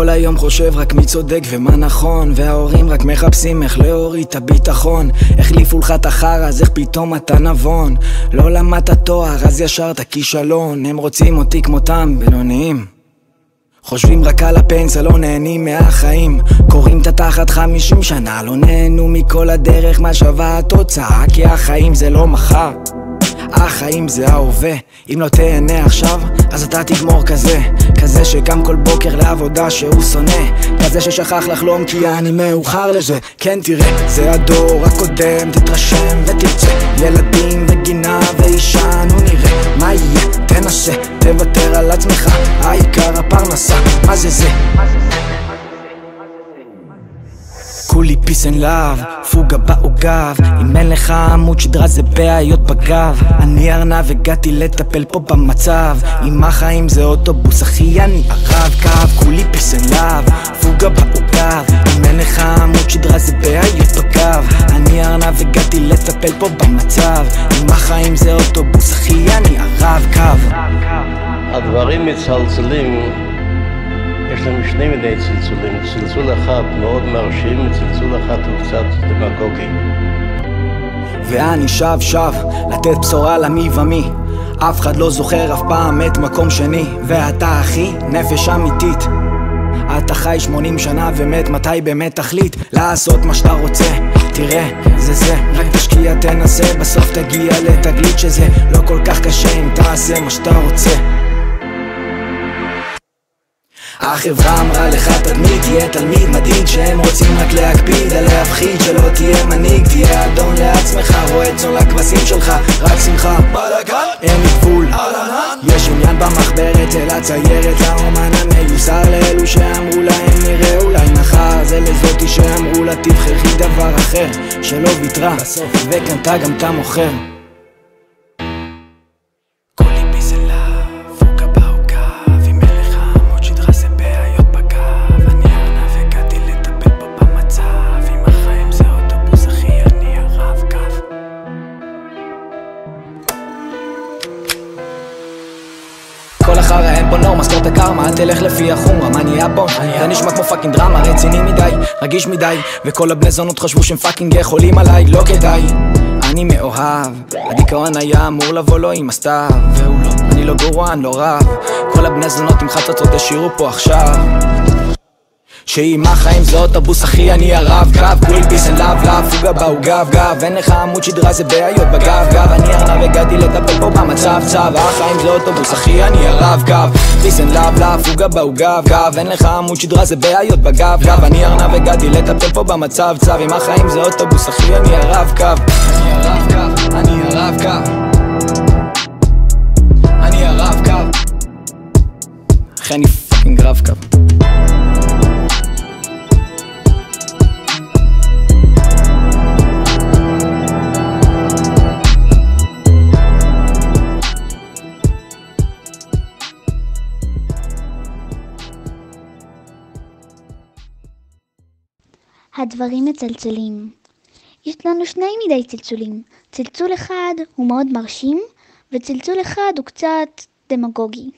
כל היום חושב רק מי צודק ומה נכון, וההורים רק מחפשים איך להוריד את הביטחון. החליפו לך את החר, אז איך פתאום אתה נבון? לא למדת תואר, אז ישר אתה כישלון. הם רוצים אותי כמותם, בינוניים, חושבים רק על הפנסיה, לא נהנים מהחיים. קוראים את התחת 50 שנה, לא נהנו מכל הדרך. מה שווה התוצאה? כי החיים זה לא מחר, החיים זה ההווה. אם לא תהנה עכשיו, אז אתה תגמור כזה שקם כל בוקר לעבודה שהוא שונא, כזה ששכח לחלום כי אני מאוחר לזה. כן תראה, זה הדור הקודם, תתרשם ותרצה. ילדים וגינה ואישה, נו נראה מה יהיה. תנסה, תוותר על עצמך, העיקר הפרנסה. מה זה? כולי peace and love, פוגה בעוגב. אם אין לך עמוד שדרה זה בעיות בגב. אני ארנב, הגעתי לטפל פה במצב. אם החיים זה אוטובוס, אחי אני הרב קו. כולי peace and love, פוגה בעוגב. אם אין לך עמוד שדרה זה בעיות בגב. אני ארנב, הגעתי לטפל פה במצב. אם החיים זה אוטובוס, אחי אני הרב קו. הדברים מצלצלים, יש לנו שני מיני צלצולים. צלצול אחד מאוד מרשים, וצלצול אחד הוא קצת דמגוגי. ואני שב לתת בשורה למי ומי. אף אחד לא זוכר אף פעם את מקום שני. ואתה אחי, נפש אמיתית. אתה חי 80 שנה ומת, מתי באמת תחליט לעשות מה שאתה רוצה? תראה, זה רק תשקיע, תנסה, בסוף תגיע לתגלית שזה לא כל כך קשה אם תעשה מה שאתה רוצה. החברה אמרה לך תדמית, תהיה תלמיד מדיד, שהם רוצים רק להקפיד על להפחיד, שלא תהיה מנהיג, תהיה אדון לעצמך, רואה צאן לכבשים שלך, רק שמחה בלגן, אין גבול, יש עניין במחברת, אל הציירת, לאומן המיוסר, לאלו שאמרו להם נראה אולי מחר, זה לזאתי שאמרו לה תבחרי דבר אחר, שלא ויתרה וקנתה גם את המוכר. כל החרא אין בו נורמה, ספורט הקרמה, אל תלך לפי החומרה. מה נהיה בו? זה נשמע כמו פאקינג דרמה, רציני מדי, רגיש מדי, וכל הבני זונות חשבו שהם פאקינג יכולים עליי, לא כדאי. אני מאוהב, הדיכאון היה אמור לבוא לו עם הסתיו, והוא לא, אני לא גורואן, לא רב. כל הבני זונות עם חצוצות השאירו פה עכשיו, שאם החיים זה אוטובוס אחי אני הרב קו. כולי peace and love, פוגה בעוגב גב. אין לך עמוד שדרה זה בעיות בגב גב. אני ארנב, הגעתי לטפל פה במצב צב. החיים זה אוטובוס אחי אני הרב קו. peace and love, פוגה בעוגב גב. אין לך עמוד שדרה זה בעיות בגב גב. אני ארנב, הגעתי לטפל פה במצב צב. אם החיים זה אוטובוס אחי אני הרב קו. אני הרב קו, אני הרב קו, אני הרב קו, אחי אני פאקינג רב קו. הדברים מצלצלים. יש לנו שני מידי צלצולים. צלצול אחד הוא מאוד מרשים, וצלצול אחד הוא קצת דמגוגי.